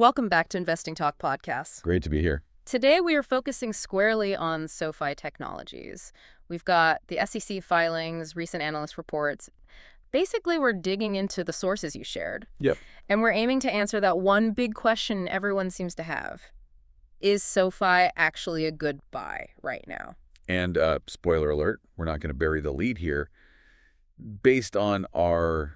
Welcome back to Investing Talk Podcast. Great to be here. Today we are focusing squarely on SoFi Technologies. We've got the SEC filings, recent analyst reports. Basically, we're digging into the sources you shared. Yep. And we're aiming to answer that one big question everyone seems to have. Is SoFi actually a good buy right now? And spoiler alert, we're not going to bury the lead here. Based on our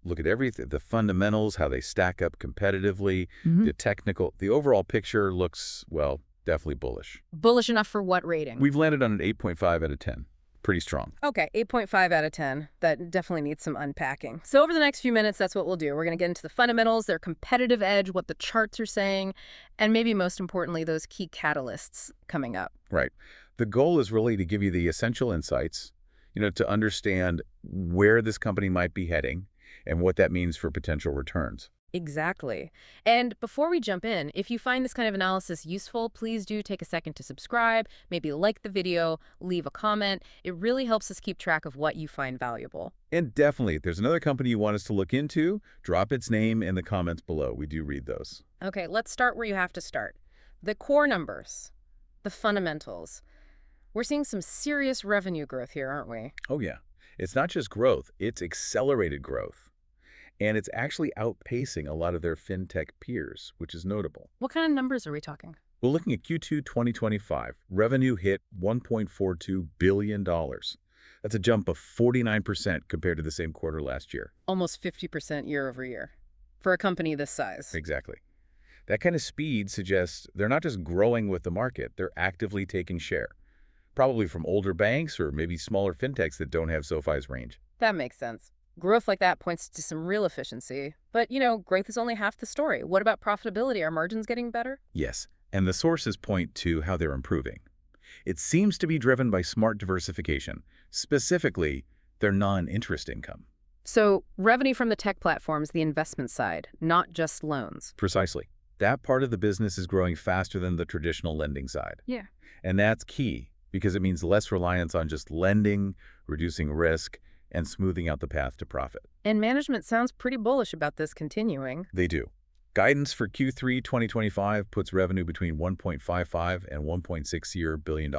look at everything, the fundamentals, how they stack up competitively, the technical, the overall picture looks, well, definitely bullish. Bullish enough for what rating? We've landed on an 8.5 out of 10. Pretty strong. Okay, 8.5 out of 10. That definitely needs some unpacking. So over the next few minutes, that's what we'll do. We're going to get into the fundamentals, their competitive edge, what the charts are saying, and maybe most importantly, those key catalysts coming up. Right. The goal is really to give you the essential insights, to understand where this company might be heading and what that means for potential returns. Exactly. And before we jump in, if you find this kind of analysis useful, please do take a second to subscribe, maybe like the video, leave a comment. It really helps us keep track of what you find valuable. And definitely, if there's another company you want us to look into, drop its name in the comments below. We do read those. Okay, let's start where you have to start. The core numbers, the fundamentals. We're seeing some serious revenue growth here, aren't we? Oh, yeah. It's not just growth, it's accelerated growth. And it's actually outpacing a lot of their fintech peers, which is notable. What kind of numbers are we talking? We're looking at Q2 2025. Revenue hit $1.42 billion. That's a jump of 49% compared to the same quarter last year. Almost 50% year over year for a company this size. Exactly. That kind of speed suggests they're not just growing with the market, they're actively taking share. Probably from older banks or maybe smaller fintechs that don't have SoFi's range. That makes sense. Growth like that points to some real efficiency. But, growth is only half the story. What about profitability? Are margins getting better? Yes, and the sources point to how they're improving. It seems to be driven by smart diversification, specifically their non-interest income. So revenue from the tech platforms, the investment side, not just loans. Precisely. That part of the business is growing faster than the traditional lending side. Yeah. And that's key because it means less reliance on just lending, reducing risk, and smoothing out the path to profit. And management sounds pretty bullish about this continuing. They do. Guidance for Q3 2025 puts revenue between $1.55 and $1.60 billion.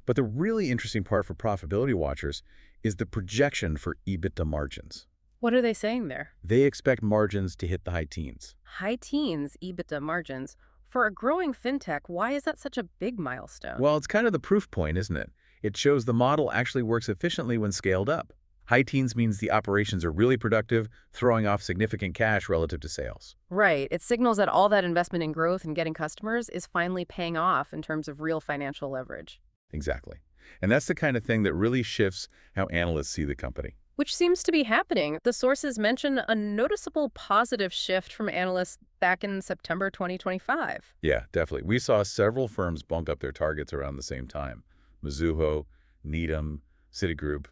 But the really interesting part for profitability watchers is the projection for EBITDA margins. What are they saying there? They expect margins to hit the high teens. High teens EBITDA margins. For a growing fintech, why is that such a big milestone? Well, it's kind of the proof point, isn't it? It shows the model actually works efficiently when scaled up. High teens means the operations are really productive, throwing off significant cash relative to sales. Right. It signals that all that investment in growth and getting customers is finally paying off in terms of real financial leverage. Exactly. And that's the kind of thing that really shifts how analysts see the company. Which seems to be happening. The sources mention a noticeable positive shift from analysts back in September 2025. Yeah, definitely. We saw several firms bump up their targets around the same time. Mizuho, Needham, Citigroup.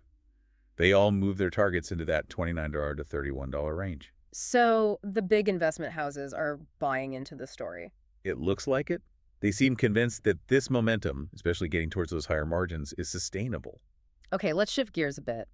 They all moved their targets into that $29 to $31 range. So the big investment houses are buying into the story. It looks like it. They seem convinced that this momentum, especially getting towards those higher margins, is sustainable. Okay, let's shift gears a bit.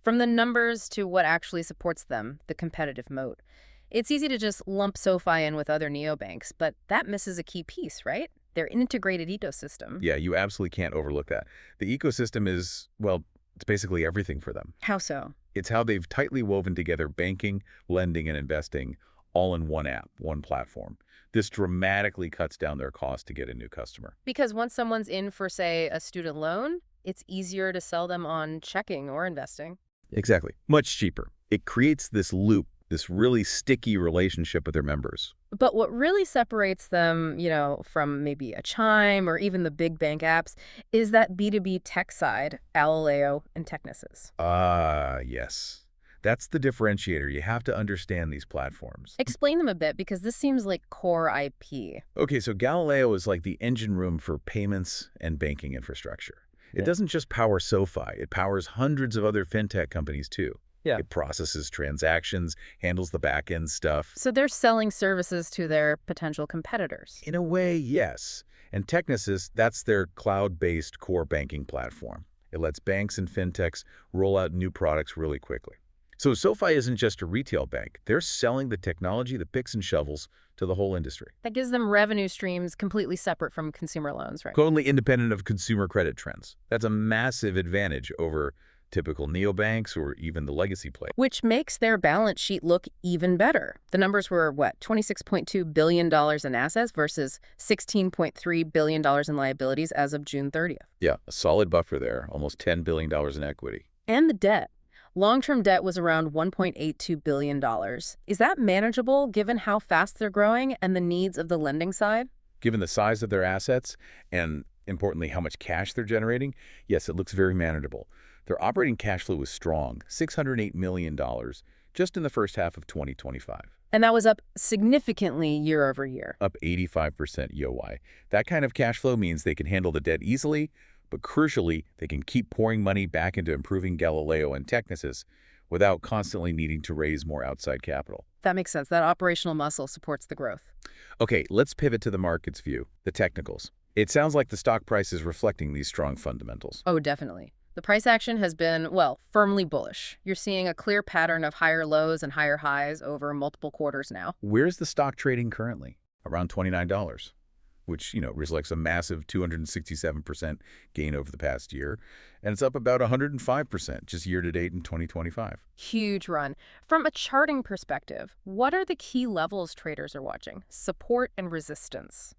From the numbers to what actually supports them, the competitive moat. It's easy to just lump SoFi in with other neobanks, but that misses a key piece, right? Their integrated ecosystem. Yeah, you absolutely can't overlook that. The ecosystem is, well, it's basically everything for them. How so? It's how they've tightly woven together banking, lending, and investing all in one app, one platform. This dramatically cuts down their cost to get a new customer. Because once someone's in for, say, a student loan, it's easier to sell them on checking or investing. Exactly. Much cheaper. It creates this loop, this really sticky relationship with their members. But what really separates them, from maybe a Chime or even the big bank apps is that B2B tech side, Galileo and Technisys. Yes. That's the differentiator. You have to understand these platforms. Explain them a bit because this seems like core IP. Okay, so Galileo is like the engine room for payments and banking infrastructure. It doesn't just power SoFi. It powers hundreds of other fintech companies too. Yeah. It processes transactions, handles the back-end stuff. So they're selling services to their potential competitors. In a way, yes. And Technisys, that's their cloud-based core banking platform. It lets banks and fintechs roll out new products really quickly. So SoFi isn't just a retail bank. They're selling the technology, the picks and shovels to the whole industry. That gives them revenue streams completely separate from consumer loans, right? Totally independent of consumer credit trends. That's a massive advantage over typical neobanks or even the legacy play. Which makes their balance sheet look even better. The numbers were, what, $26.2 billion in assets versus $16.3 billion in liabilities as of June 30th. Yeah, a solid buffer there, almost $10 billion in equity. And the debt. Long-term debt was around $1.82 billion. Is that manageable given how fast they're growing and the needs of the lending side? Given the size of their assets and, importantly, how much cash they're generating, yes, it looks very manageable. Their operating cash flow was strong, $608 million, just in the first half of 2025. And that was up significantly year over year. Up 85% YoY. That kind of cash flow means they can handle the debt easily, but crucially, they can keep pouring money back into improving Galileo and Technisys without constantly needing to raise more outside capital. That makes sense. That operational muscle supports the growth. Okay, let's pivot to the market's view, the technicals. It sounds like the stock price is reflecting these strong fundamentals. Oh, definitely. The price action has been, well, firmly bullish. You're seeing a clear pattern of higher lows and higher highs over multiple quarters now. Where's the stock trading currently? Around $29, which, reflects a massive 267% gain over the past year. And it's up about 105% just year to date in 2025. Huge run. From a charting perspective, what are the key levels traders are watching? Support and resistance.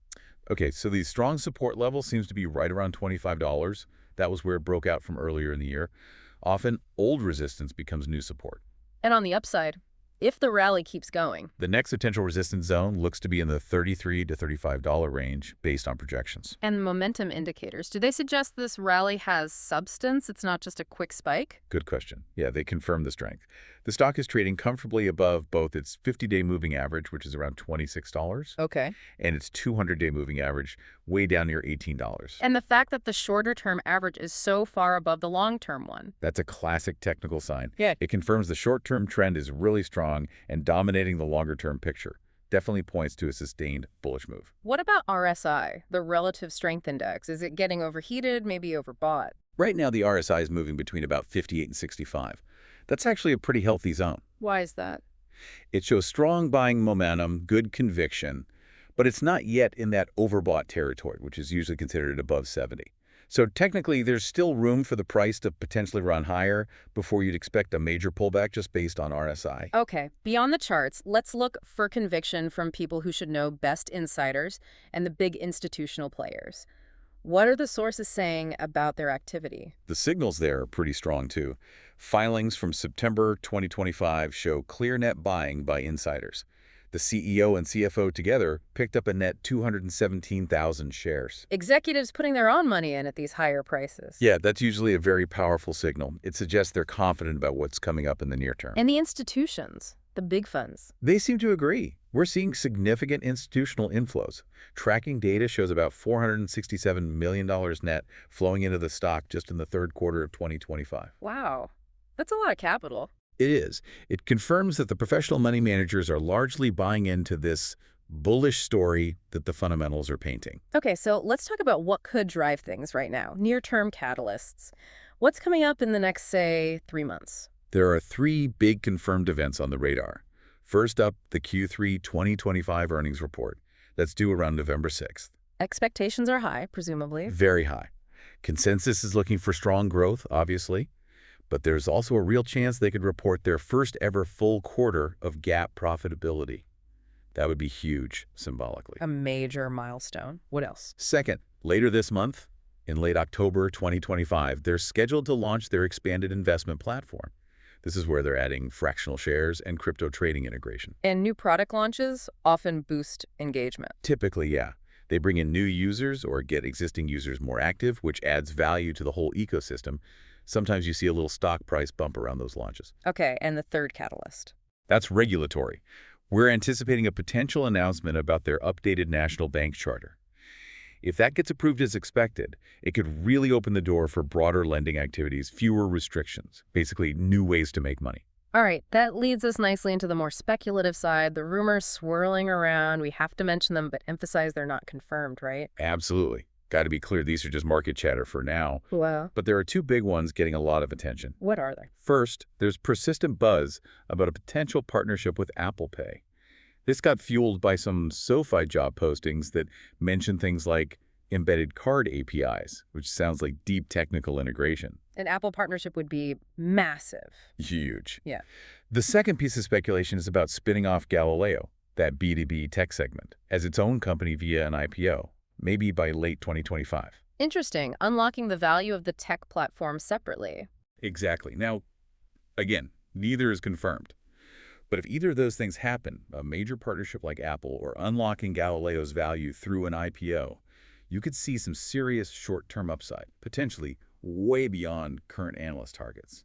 Okay, so the strong support level seems to be right around $25. That was where it broke out from earlier in the year. Often, old resistance becomes new support. And on the upside, if the rally keeps going, The next potential resistance zone looks to be in the $33 to $35 range based on projections. and momentum indicators, do they suggest this rally has substance? It's not just a quick spike? Good question. Yeah, they confirm the strength. The stock is trading comfortably above both its 50-day moving average, which is around $26, Okay. and its 200-day moving average, way down near $18. And the fact that the shorter-term average is so far above the long-term one. That's a classic technical sign. Yeah. It confirms the short-term trend is really strong and dominating the longer-term picture. Definitely points to a sustained bullish move. What about RSI, the relative strength index? Is it getting overheated, maybe overbought? Right now, the RSI is moving between about 58 and 65. That's actually a pretty healthy zone. Why is that? It shows strong buying momentum, good conviction, but it's not yet in that overbought territory, which is usually considered above 70. So technically, there's still room for the price to potentially run higher before you'd expect a major pullback just based on RSI. Okay, beyond the charts, let's look for conviction from people who should know best insiders and the big institutional players. What are the sources saying about their activity? The signals there are pretty strong, too. Filings from September 2025 show clear net buying by insiders. The CEO and CFO together picked up a net 217,000 shares. Executives putting their own money in at these higher prices. Yeah, that's usually a very powerful signal. It suggests they're confident about what's coming up in the near term. And the institutions, the big funds. They seem to agree. We're seeing significant institutional inflows. Tracking data shows about $467 million net flowing into the stock just in the third quarter of 2025. Wow, that's a lot of capital. It is. It confirms that the professional money managers are largely buying into this bullish story that the fundamentals are painting. Okay, so let's talk about what could drive things right now. Near-term catalysts. What's coming up in the next, say, 3 months? There are 3 big confirmed events on the radar. First up, the Q3 2025 earnings report. That's due around November 6th. Expectations are high, presumably. Very high. Consensus is looking for strong growth, obviously, but there's also a real chance they could report their first ever full quarter of GAAP profitability. That would be huge, symbolically. A major milestone. What else? Second, later this month, in late October 2025, they're scheduled to launch their expanded investment platform. This is where they're adding fractional shares and crypto trading integration. And new product launches often boost engagement. Typically, yeah. They bring in new users or get existing users more active, which adds value to the whole ecosystem. Sometimes you see a little stock price bump around those launches. Okay, and the third catalyst. That's regulatory. We're anticipating a potential announcement about their updated national bank charter. If that gets approved as expected, it could really open the door for broader lending activities, fewer restrictions, basically new ways to make money. All right, that leads us nicely into the more speculative side, the rumors swirling around. We have to mention them, but emphasize they're not confirmed, right? Absolutely. Got to be clear, these are just market chatter for now. Wow. But there are two big ones getting a lot of attention. What are they? First, there's persistent buzz about a potential partnership with Apple Pay. This got fueled by some SoFi job postings that mention things like embedded card APIs, which sounds like deep technical integration. An Apple partnership would be massive. Huge. Yeah. The second piece of speculation is about spinning off Galileo, that B2B tech segment, as its own company via an IPO, maybe by late 2025. Interesting. Unlocking the value of the tech platform separately. Exactly. Now, again, neither is confirmed. But if either of those things happen, a major partnership like Apple or unlocking Galileo's value through an IPO, you could see some serious short-term upside, potentially way beyond current analyst targets.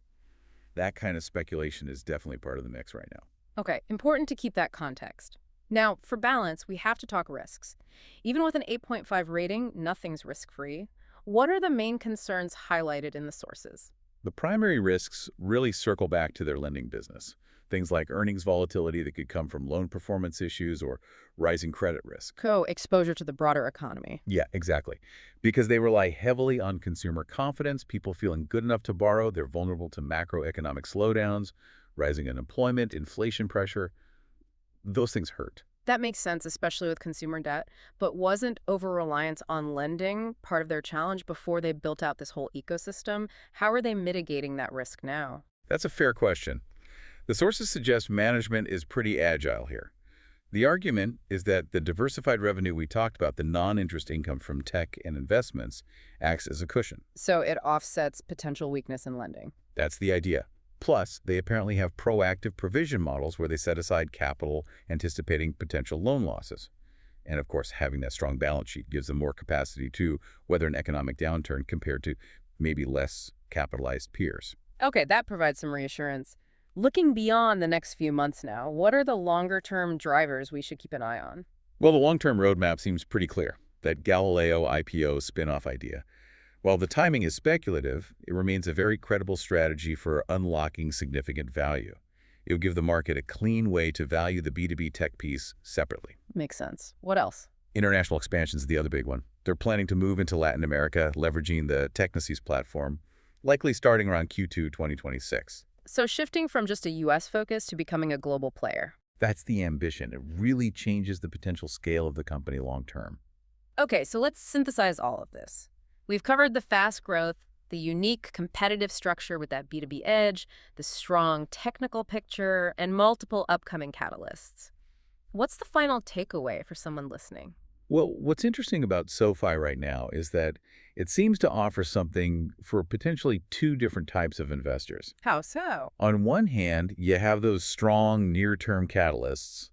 That kind of speculation is definitely part of the mix right now. Okay, important to keep that context. Now, for balance, we have to talk risks. Even with an 8.5 rating, nothing's risk-free. What are the main concerns highlighted in the sources? The primary risks really circle back to their lending business. Things like earnings volatility that could come from loan performance issues or rising credit risk. Exposure to the broader economy. Yeah, exactly. Because they rely heavily on consumer confidence, people feeling good enough to borrow, they're vulnerable to macroeconomic slowdowns, rising unemployment, inflation pressure. Those things hurt. That makes sense, especially with consumer debt. But wasn't over-reliance on lending part of their challenge before they built out this whole ecosystem? How are they mitigating that risk now? That's a fair question. The sources suggest management is pretty agile here. The argument is that the diversified revenue we talked about, the non-interest income from tech and investments, acts as a cushion. So it offsets potential weakness in lending. That's the idea. Plus, they apparently have proactive provision models where they set aside capital anticipating potential loan losses. And of course, having that strong balance sheet gives them more capacity to weather an economic downturn compared to maybe less capitalized peers. Okay, that provides some reassurance. Looking beyond the next few months now, what are the longer-term drivers we should keep an eye on? Well, the long-term roadmap seems pretty clear, that Galileo IPO spin-off idea. While the timing is speculative, it remains a very credible strategy for unlocking significant value. It will give the market a clean way to value the B2B tech piece separately. Makes sense. What else? International expansion is the other big one. They're planning to move into Latin America, leveraging the Technisys platform, likely starting around Q2 2026. So shifting from just a U.S. focus to becoming a global player. That's the ambition. It really changes the potential scale of the company long term. Okay, so let's synthesize all of this. We've covered the fast growth, the unique competitive structure with that B2B edge, the strong technical picture, and multiple upcoming catalysts. What's the final takeaway for someone listening? Well, what's interesting about SoFi right now is that it seems to offer something for potentially two different types of investors. How so? On one hand, you have those strong near-term catalysts,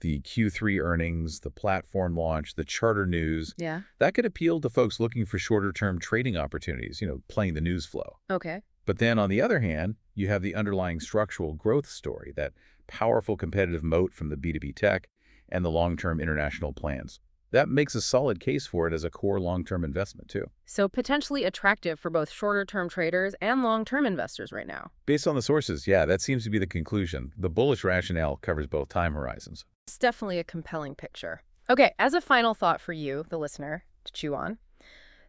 the Q3 earnings, the platform launch, the charter news. Yeah. That could appeal to folks looking for shorter-term trading opportunities, playing the news flow. Okay. But then on the other hand, you have the underlying structural growth story, that powerful competitive moat from the B2B tech and the long-term international plans. That makes a solid case for it as a core long-term investment, too. So potentially attractive for both shorter-term traders and long-term investors right now. Based on the sources, yeah, that seems to be the conclusion. The bullish rationale covers both time horizons. It's definitely a compelling picture. Okay, as a final thought for you, the listener, to chew on,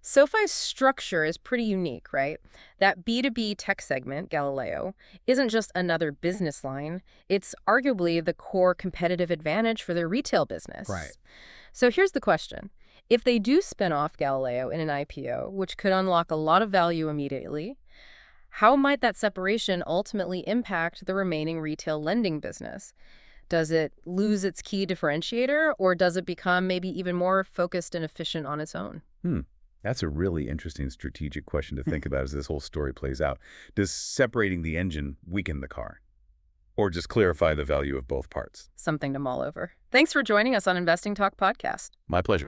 SoFi's structure is pretty unique, right? That B2B tech segment, Galileo, isn't just another business line. It's arguably the core competitive advantage for their retail business. Right. So here's the question. If they do spin off Galileo in an IPO, which could unlock a lot of value immediately, how might that separation ultimately impact the remaining retail lending business? Does it lose its key differentiator, or does it become maybe even more focused and efficient on its own? That's a really interesting strategic question to think about as this whole story plays out. Does separating the engine weaken the car? Or just clarify the value of both parts? Something to mull over. Thanks for joining us on Investing Talk Podcast. My pleasure.